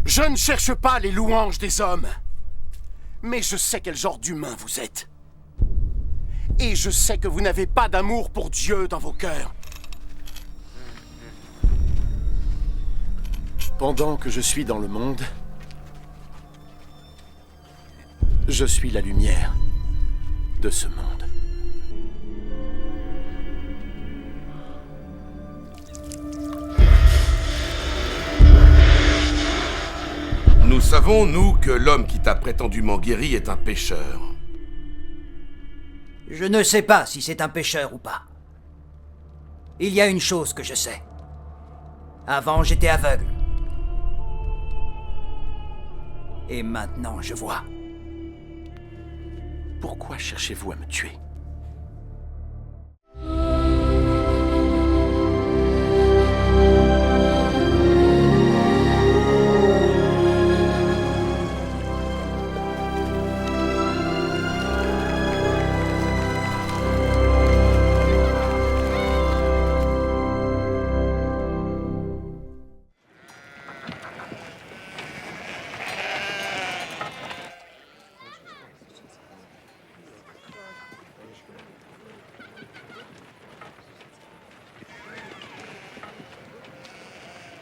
Je ne cherche pas les louanges des hommes. Mais je sais quel genre d'humain vous êtes. Et je sais que vous n'avez pas d'amour pour Dieu dans vos cœurs. Pendant que je suis dans le monde, je suis la lumière de ce monde. Nous savons, nous, que l'homme qui t'a prétendument guéri est un pécheur. Je ne sais pas si c'est un pécheur ou pas. Il y a une chose que je sais. Avant, j'étais aveugle. Et maintenant, je vois. Pourquoi cherchez-vous à me tuer ?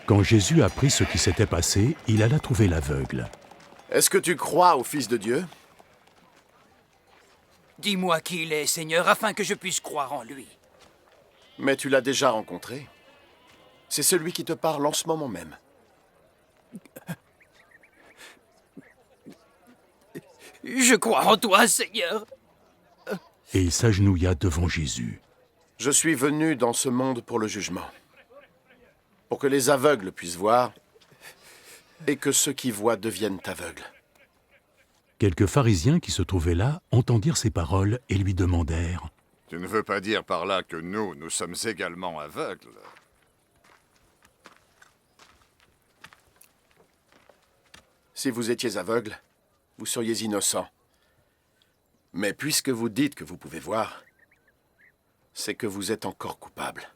Quand Jésus apprit ce qui s'était passé, il alla trouver l'aveugle. Est-ce que tu crois au Fils de Dieu ? Dis-moi qui il est, Seigneur, afin que je puisse croire en lui. Mais tu l'as déjà rencontré. C'est celui qui te parle en ce moment même. Je crois en toi, Seigneur. Et il s'agenouilla devant Jésus. Je suis venu dans ce monde pour le jugement. Pour que les aveugles puissent voir et que ceux qui voient deviennent aveugles. Quelques pharisiens qui se trouvaient là entendirent ces paroles et lui demandèrent : « Tu ne veux pas dire par là que nous sommes également aveugles ? Si vous étiez aveugle, vous seriez innocent. Mais puisque vous dites que vous pouvez voir, c'est que vous êtes encore coupable.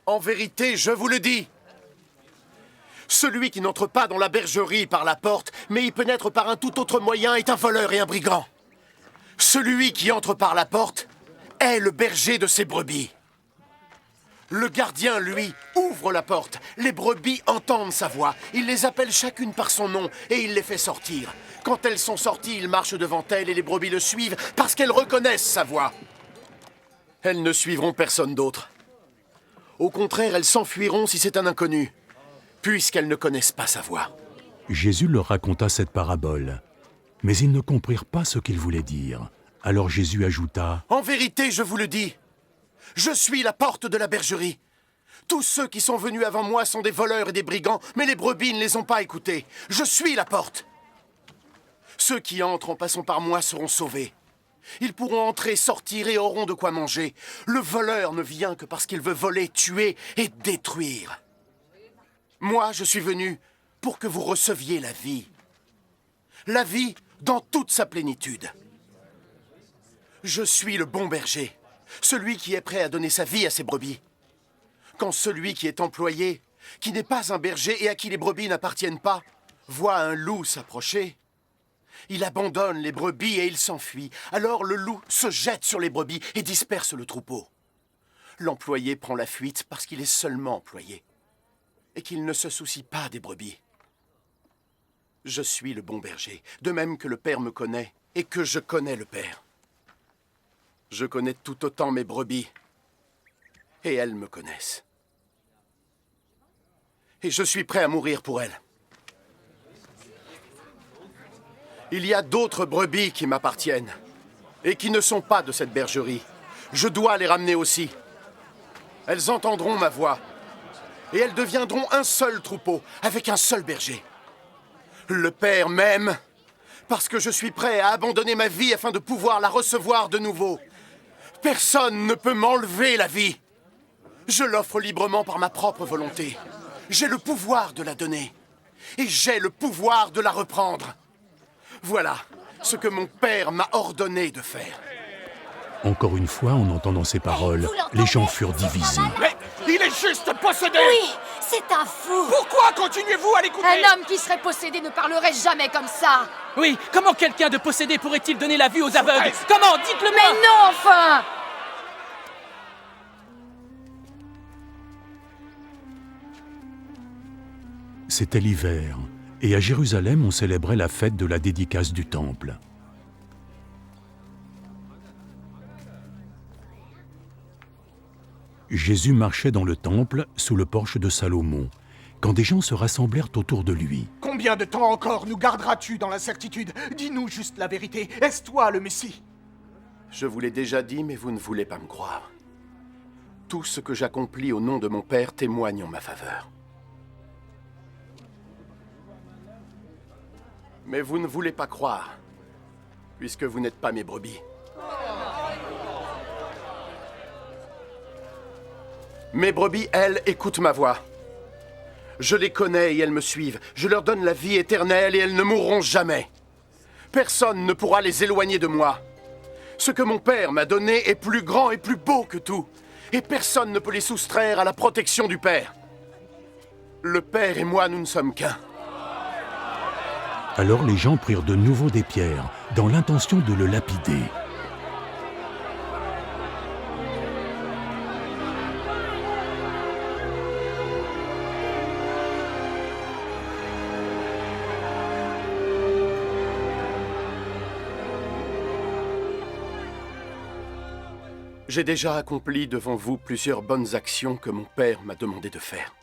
En vérité, je vous le dis, celui qui n'entre pas dans la bergerie par la porte, mais y pénètre par un tout autre moyen, est un voleur et un brigand. Celui qui entre par la porte est le berger de ses brebis. Le gardien, lui, ouvre la porte. Les brebis entendent sa voix. Il les appelle chacune par son nom et il les fait sortir. Quand elles sont sorties, il marche devant elles et les brebis le suivent parce qu'elles reconnaissent sa voix. Elles ne suivront personne d'autre. Au contraire, elles s'enfuiront si c'est un inconnu, puisqu'elles ne connaissent pas sa voix. Jésus leur raconta cette parabole, mais ils ne comprirent pas ce qu'il voulait dire. Alors Jésus ajouta : « En vérité, je vous le dis, je suis la porte de la bergerie. Tous ceux qui sont venus avant moi sont des voleurs et des brigands, mais les brebis ne les ont pas écoutés. Je suis la porte. Ceux qui entrent en passant par moi seront sauvés. Ils pourront entrer, sortir et auront de quoi manger. Le voleur ne vient que parce qu'il veut voler, tuer et détruire. Moi, je suis venu pour que vous receviez la vie. La vie dans toute sa plénitude. Je suis le bon berger, celui qui est prêt à donner sa vie à ses brebis. Quand celui qui est employé, qui n'est pas un berger et à qui les brebis n'appartiennent pas, voit un loup s'approcher, il abandonne les brebis et il s'enfuit. Alors le loup se jette sur les brebis et disperse le troupeau. L'employé prend la fuite parce qu'il est seulement employé et qu'il ne se soucie pas des brebis. Je suis le bon berger, de même que le Père me connaît et que je connais le Père. Je connais tout autant mes brebis et elles me connaissent. Et je suis prêt à mourir pour elles. Il y a d'autres brebis qui m'appartiennent et qui ne sont pas de cette bergerie. Je dois les ramener aussi. Elles entendront ma voix et elles deviendront un seul troupeau avec un seul berger. Le Père m'aime parce que je suis prêt à abandonner ma vie afin de pouvoir la recevoir de nouveau. Personne ne peut m'enlever la vie. Je l'offre librement par ma propre volonté. J'ai le pouvoir de la donner et j'ai le pouvoir de la reprendre. Voilà ce que mon père m'a ordonné de faire. Encore une fois, en entendant ces paroles, les gens furent divisés. Mais Il est juste possédé! Oui, c'est un fou. Pourquoi continuez-vous à l'écouter? Un homme qui serait possédé ne parlerait jamais comme ça. Oui, comment quelqu'un de possédé pourrait-il donner la vue aux aveugles? Comment? Dites-le moi! Mais non, enfin! C'était l'hiver, et à Jérusalem on célébrait la fête de la dédicace du temple. Jésus marchait dans le temple sous le porche de Salomon, quand des gens se rassemblèrent autour de lui. Combien de temps encore nous garderas-tu dans l'incertitude? Dis-nous juste la vérité. Est-ce toi le Messie? Je vous l'ai déjà dit, mais vous ne voulez pas me croire. Tout ce que j'accomplis au nom de mon Père témoigne en ma faveur. Mais vous ne voulez pas croire, puisque vous n'êtes pas mes brebis. Mes brebis, elles, écoutent ma voix. Je les connais et elles me suivent. Je leur donne la vie éternelle et elles ne mourront jamais. Personne ne pourra les éloigner de moi. Ce que mon Père m'a donné est plus grand et plus beau que tout. Et personne ne peut les soustraire à la protection du Père. Le Père et moi, nous ne sommes qu'un. Alors les gens prirent de nouveau des pierres, dans l'intention de le lapider. J'ai déjà accompli devant vous plusieurs bonnes actions que mon Père m'a demandé de faire.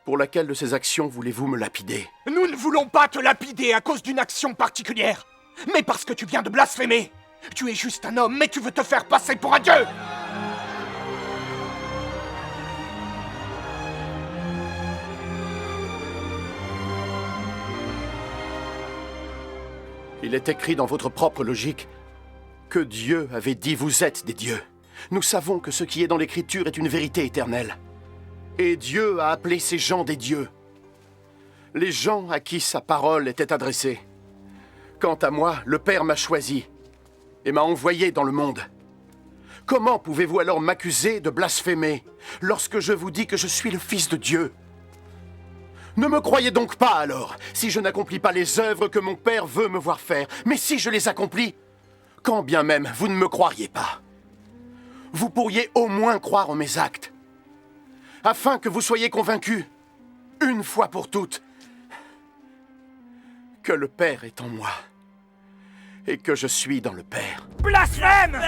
Pour laquelle de ces actions voulez-vous me lapider? Nous ne voulons pas te lapider à cause d'une action particulière, mais parce que tu viens de blasphémer. Tu es juste un homme, mais tu veux te faire passer pour un dieu! Il est écrit dans votre propre logique que Dieu avait dit « Vous êtes des dieux ». Nous savons que ce qui est dans l'Écriture est une vérité éternelle. Et Dieu a appelé ces gens des dieux. Les gens à qui sa parole était adressée. Quant à moi, le Père m'a choisi et m'a envoyé dans le monde. Comment pouvez-vous alors m'accuser de blasphémer lorsque je vous dis que je suis le Fils de Dieu? Ne me croyez donc pas alors, si je n'accomplis pas les œuvres que mon Père veut me voir faire. Mais si je les accomplis, quand bien même vous ne me croiriez pas, vous pourriez au moins croire en mes actes, afin que vous soyez convaincus, une fois pour toutes, que le Père est en moi et que je suis dans le Père. Blasphème!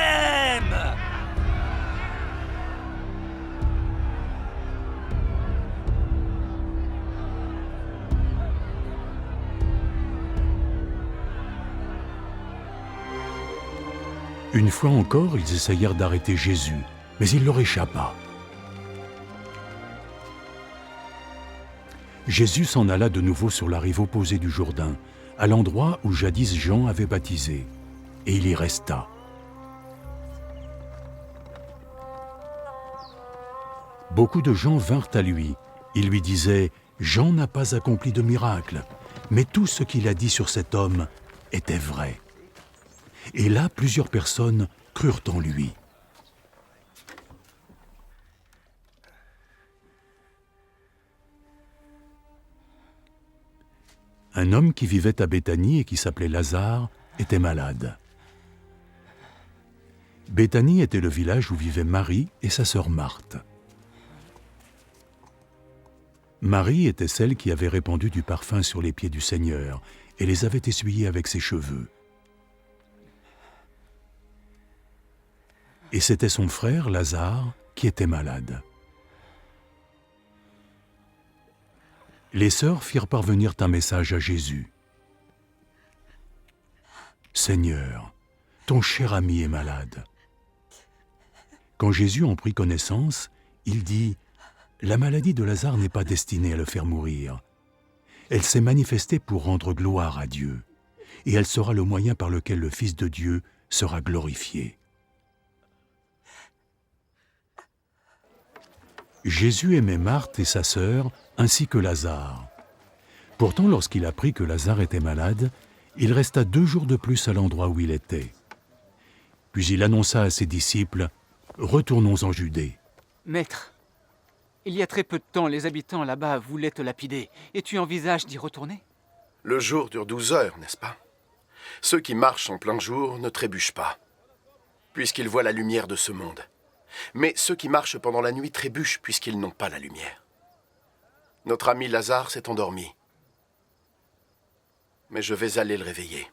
Une fois encore, ils essayèrent d'arrêter Jésus, mais il leur échappa. Jésus s'en alla de nouveau sur la rive opposée du Jourdain, à l'endroit où jadis Jean avait baptisé, et il y resta. Beaucoup de gens vinrent à lui. Ils lui disaient « Jean n'a pas accompli de miracle, mais tout ce qu'il a dit sur cet homme était vrai. » Et là, plusieurs personnes crurent en lui. Un homme qui vivait à Béthanie et qui s'appelait Lazare était malade. Béthanie était le village où vivaient Marie et sa sœur Marthe. Marie était celle qui avait répandu du parfum sur les pieds du Seigneur et les avait essuyés avec ses cheveux. Et c'était son frère, Lazare, qui était malade. Les sœurs firent parvenir un message à Jésus. « Seigneur, ton cher ami est malade. » Quand Jésus en prit connaissance, il dit « La maladie de Lazare n'est pas destinée à le faire mourir. Elle s'est manifestée pour rendre gloire à Dieu, et elle sera le moyen par lequel le Fils de Dieu sera glorifié. » Jésus aimait Marthe et sa sœur, ainsi que Lazare. Pourtant, lorsqu'il apprit que Lazare était malade, il resta 2 jours de plus à l'endroit où il était. Puis il annonça à ses disciples « Retournons en Judée. » Maître, Il y a très peu de temps, les habitants là-bas voulaient te lapider. Et tu envisages d'y retourner? Le jour dure 12 heures, n'est-ce pas? Ceux qui marchent en plein jour ne trébuchent pas, puisqu'ils voient la lumière de ce monde. Mais ceux qui marchent pendant la nuit trébuchent puisqu'ils n'ont pas la lumière. Notre ami Lazare s'est endormi. Mais je vais aller le réveiller.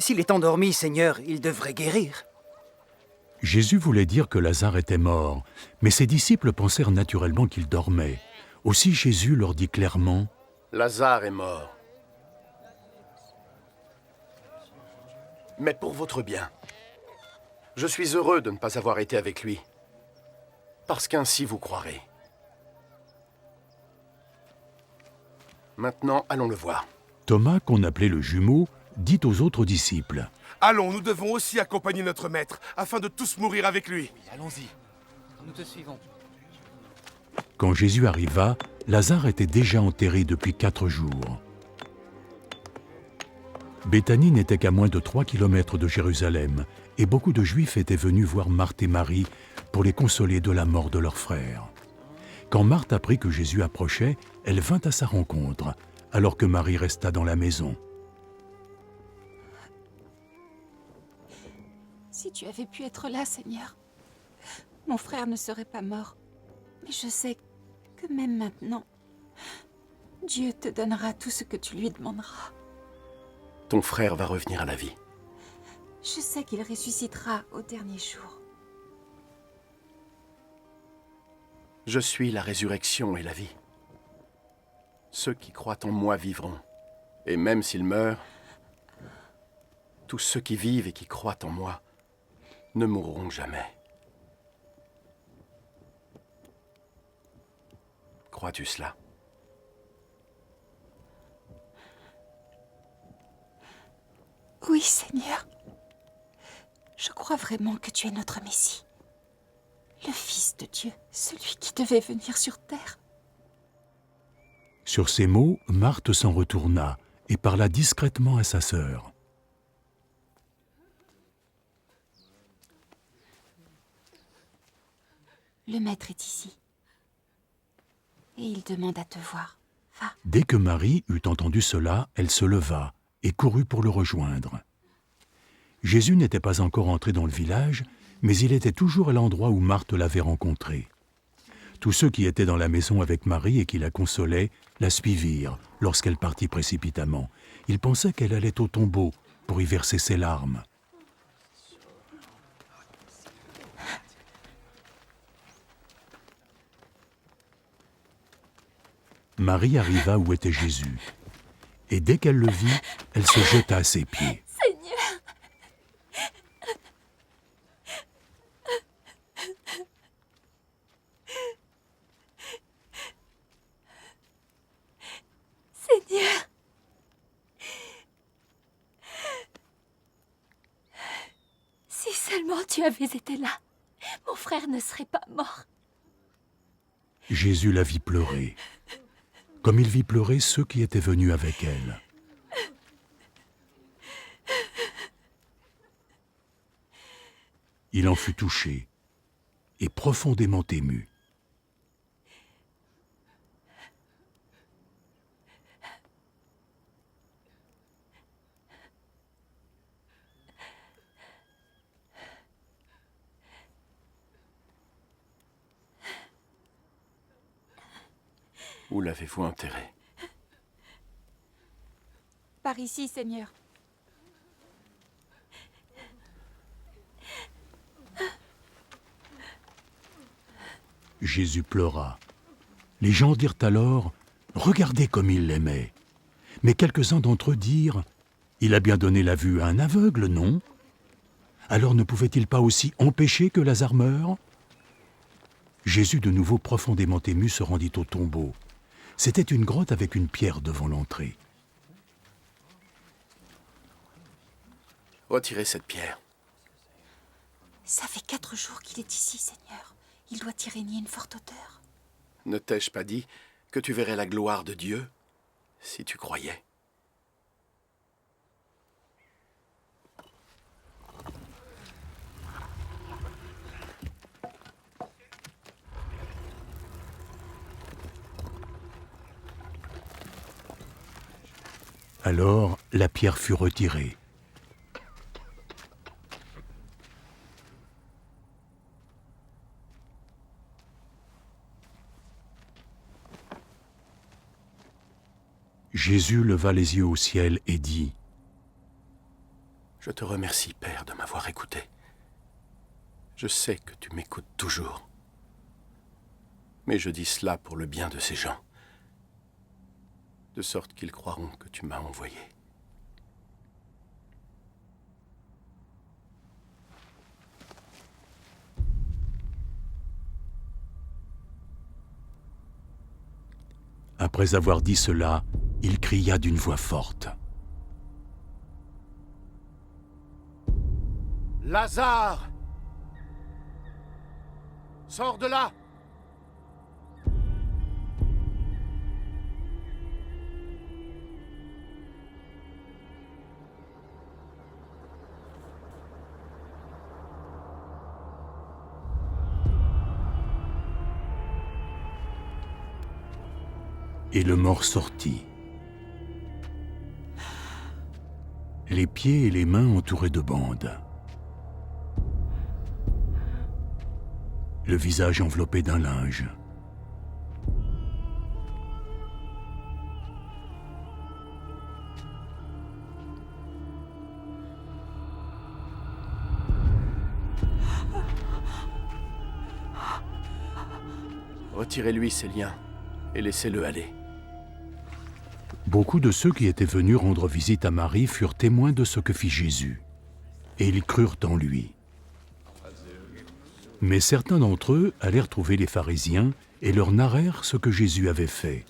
S'il est endormi, Seigneur, il devrait guérir. Jésus voulait dire que Lazare était mort, mais ses disciples pensèrent naturellement qu'il dormait. Aussi Jésus leur dit clairement: Lazare est mort. Mais pour votre bien. Je suis heureux de ne pas avoir été avec lui, parce qu'ainsi vous croirez. Maintenant, allons le voir. Thomas, qu'on appelait le jumeau, dit aux autres disciples: Allons, nous devons aussi accompagner notre maître, afin de tous mourir avec lui. Allons-y. Nous te suivons. Quand Jésus arriva, Lazare était déjà enterré depuis 4 jours. Béthanie n'était qu'à moins de 3 kilomètres de Jérusalem, et beaucoup de Juifs étaient venus voir Marthe et Marie pour les consoler de la mort de leur frère. Quand Marthe apprit que Jésus approchait, elle vint à sa rencontre, alors que Marie resta dans la maison. Si tu avais pu être là, Seigneur, mon frère ne serait pas mort. Mais je sais que même maintenant, Dieu te donnera tout ce que tu lui demanderas. Ton frère va revenir à la vie. Je sais qu'il ressuscitera au dernier jour. Je suis la résurrection et la vie. Ceux qui croient en moi vivront. Et même s'ils meurent, tous ceux qui vivent et qui croient en moi ne mourront jamais. Crois-tu cela? Oui, Seigneur. Je crois vraiment que tu es notre Messie. Le Fils de Dieu, celui qui devait venir sur terre. Sur ces mots, Marthe s'en retourna et parla discrètement à sa sœur. Le maître est ici. Et il demande à te voir. Va. Dès que Marie eut entendu cela, elle se leva et courut pour le rejoindre. Jésus n'était pas encore entré dans le village, mais il était toujours à l'endroit où Marthe l'avait rencontré. Tous ceux qui étaient dans la maison avec Marie et qui la consolaient la suivirent lorsqu'elle partit précipitamment. Ils pensaient qu'elle allait au tombeau pour y verser ses larmes. Marie arriva où était Jésus, et dès qu'elle le vit, elle se jeta à ses pieds. Seigneur! Seigneur! Si seulement tu avais été là, mon frère ne serait pas mort. Jésus la vit pleurer, comme il vit pleurer ceux qui étaient venus avec elle. Il en fut touché et profondément ému. Où l'avez-vous enterré? Par ici, Seigneur. Jésus pleura. Les gens dirent alors: « Regardez comme il l'aimait. » Mais quelques-uns d'entre eux dirent: « Il a bien donné la vue à un aveugle, non? Alors ne pouvait-il pas aussi empêcher que Lazare meure ?» Jésus, de nouveau profondément ému, se rendit au tombeau. C'était une grotte avec une pierre devant l'entrée. Retirez cette pierre. Ça fait 4 jours qu'il est ici, Seigneur. Il doit y régner une forte odeur. Ne t'ai-je pas dit que tu verrais la gloire de Dieu si tu croyais? Alors la pierre fut retirée. Jésus leva les yeux au ciel et dit : « Je te remercie, Père, de m'avoir écouté. Je sais que tu m'écoutes toujours. Mais je dis cela pour le bien de ces gens, de sorte qu'ils croiront que tu m'as envoyé. » Après avoir dit cela, il cria d'une voix forte : « Lazare! Sors de là! » Et le mort sortit, les pieds et les mains entourés de bandes, le visage enveloppé d'un linge. Retirez-lui ses liens et laissez-le aller. Beaucoup de ceux qui étaient venus rendre visite à Marie furent témoins de ce que fit Jésus, et ils crurent en lui. Mais certains d'entre eux allèrent trouver les pharisiens et leur narrèrent ce que Jésus avait fait.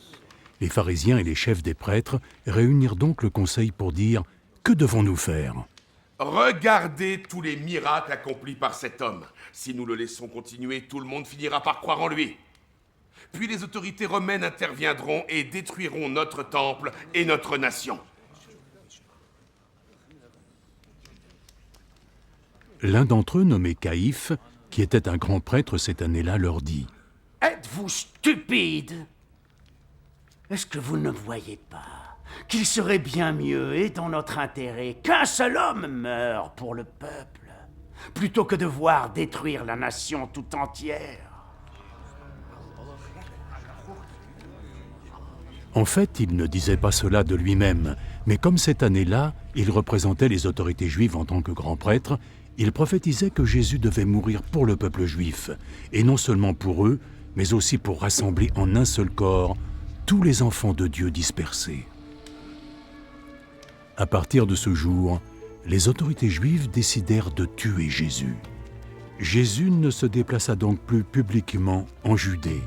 Les pharisiens et les chefs des prêtres réunirent donc le conseil pour dire : « Que devons-nous faire ? Regardez tous les miracles accomplis par cet homme. Si nous le laissons continuer, tout le monde finira par croire en lui. Puis les autorités romaines interviendront et détruiront notre temple et notre nation. » L'un d'entre eux, nommé Caïphe, qui était un grand prêtre cette année-là, leur dit : « Êtes-vous stupide ? Est-ce que vous ne voyez pas qu'il serait bien mieux et dans notre intérêt qu'un seul homme meure pour le peuple, plutôt que de voir détruire la nation tout entière ? » En fait, il ne disait pas cela de lui-même, mais comme cette année-là, il représentait les autorités juives en tant que grand prêtre, il prophétisait que Jésus devait mourir pour le peuple juif, et non seulement pour eux, mais aussi pour rassembler en un seul corps tous les enfants de Dieu dispersés. À partir de ce jour, les autorités juives décidèrent de tuer Jésus. Jésus ne se déplaça donc plus publiquement en Judée.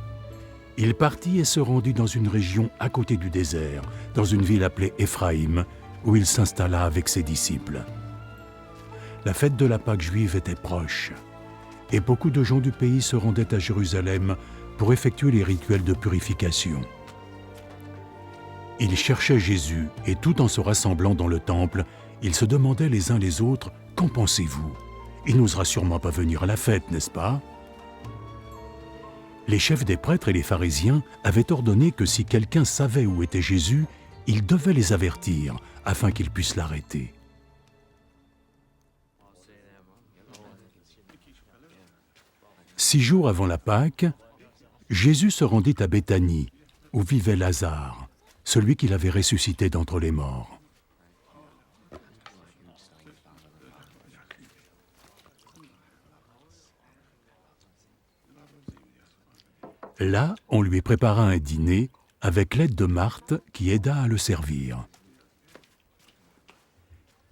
Il partit et se rendit dans une région à côté du désert, dans une ville appelée Éphraïm, où il s'installa avec ses disciples. La fête de la Pâque juive était proche, et beaucoup de gens du pays se rendaient à Jérusalem pour effectuer les rituels de purification. Ils cherchaient Jésus, et tout en se rassemblant dans le temple, ils se demandaient les uns les autres : « Qu'en pensez-vous ? Il n'osera sûrement pas venir à la fête, n'est-ce pas ?» Les chefs des prêtres et les pharisiens avaient ordonné que si quelqu'un savait où était Jésus, il devait les avertir afin qu'ils puissent l'arrêter. Six jours avant la Pâque, Jésus se rendit à Béthanie, où vivait Lazare, celui qu'il avait ressuscité d'entre les morts. Là, on lui prépara un dîner avec l'aide de Marthe qui aida à le servir.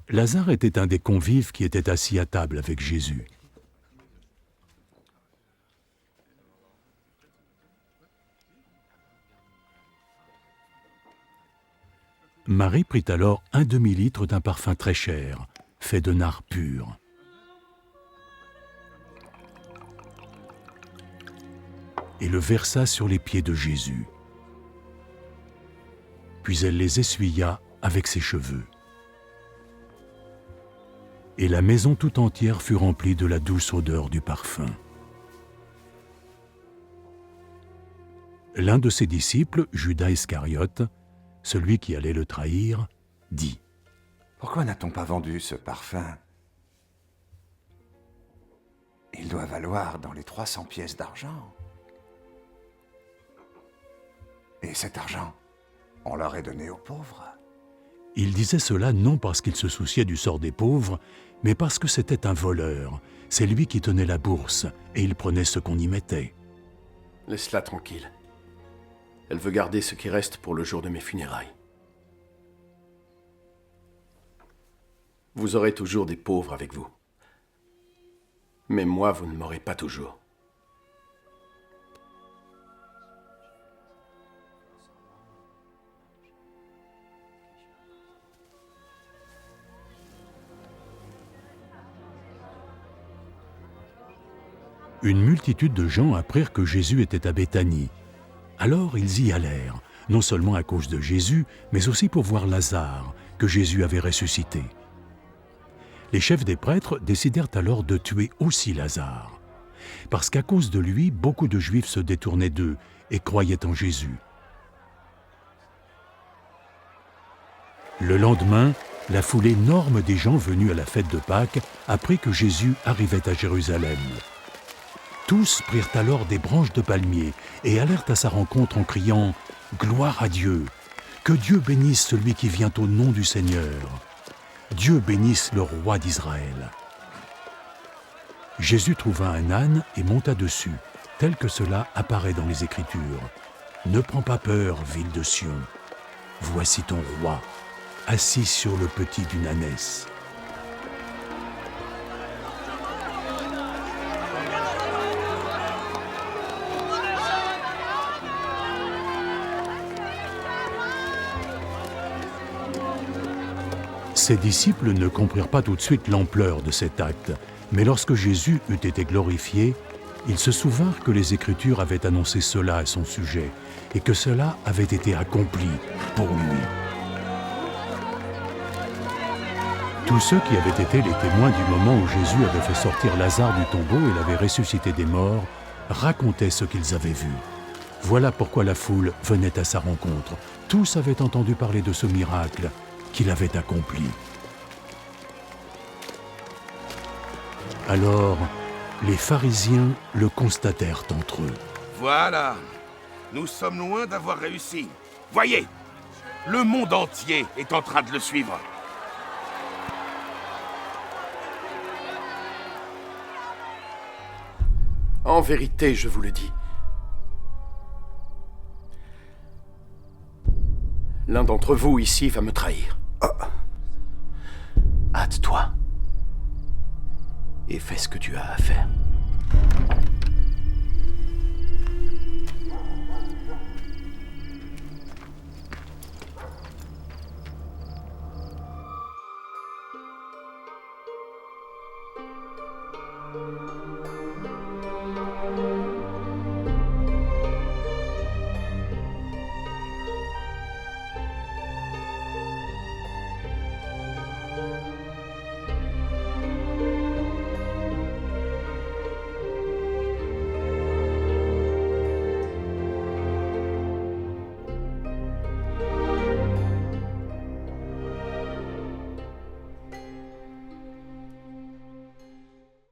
Lazare était un des convives qui étaient assis à table avec Jésus. Marie prit alors un demi-litre d'un parfum très cher, fait de nard pur. Et le versa sur les pieds de Jésus. Puis elle les essuya avec ses cheveux. Et la maison tout entière fut remplie de la douce odeur du parfum. L'un de ses disciples, Judas Iscariote, celui qui allait le trahir, dit « Pourquoi n'a-t-on pas vendu ce parfum? Il doit valoir dans les 300 pièces d'argent. Et cet argent, on l'aurait donné aux pauvres. » Il disait cela non parce qu'il se souciait du sort des pauvres, mais parce que c'était un voleur. C'est lui qui tenait la bourse, et il prenait ce qu'on y mettait. Laisse-la tranquille. Elle veut garder ce qui reste pour le jour de mes funérailles. Vous aurez toujours des pauvres avec vous. Mais moi, vous ne m'aurez pas toujours. Une multitude de gens apprirent que Jésus était à Béthanie. Alors ils y allèrent, non seulement à cause de Jésus, mais aussi pour voir Lazare, que Jésus avait ressuscité. Les chefs des prêtres décidèrent alors de tuer aussi Lazare, parce qu'à cause de lui, beaucoup de Juifs se détournaient d'eux et croyaient en Jésus. Le lendemain, la foule énorme des gens venus à la fête de Pâques apprit que Jésus arrivait à Jérusalem. Tous prirent alors des branches de palmier et allèrent à sa rencontre en criant « Gloire à Dieu ! Que Dieu bénisse celui qui vient au nom du Seigneur ! Dieu bénisse le roi d'Israël !» Jésus trouva un âne et monta dessus, tel que cela apparaît dans les Écritures. « Ne prends pas peur, ville de Sion. Voici ton roi, assis sur le petit d'une ânesse. » Ses disciples ne comprirent pas tout de suite l'ampleur de cet acte, mais lorsque Jésus eut été glorifié, ils se souvinrent que les Écritures avaient annoncé cela à son sujet, et que cela avait été accompli pour lui. Tous ceux qui avaient été les témoins du moment où Jésus avait fait sortir Lazare du tombeau et l'avait ressuscité des morts, racontaient ce qu'ils avaient vu. Voilà pourquoi la foule venait à sa rencontre. Tous avaient entendu parler de ce miracle qu'il avait accompli. Alors, les pharisiens le constatèrent entre eux. Voilà, nous sommes loin d'avoir réussi. Voyez, le monde entier est en train de le suivre. En vérité, je vous le dis, l'un d'entre vous ici va me trahir. Hâte-toi et fais ce que tu as à faire.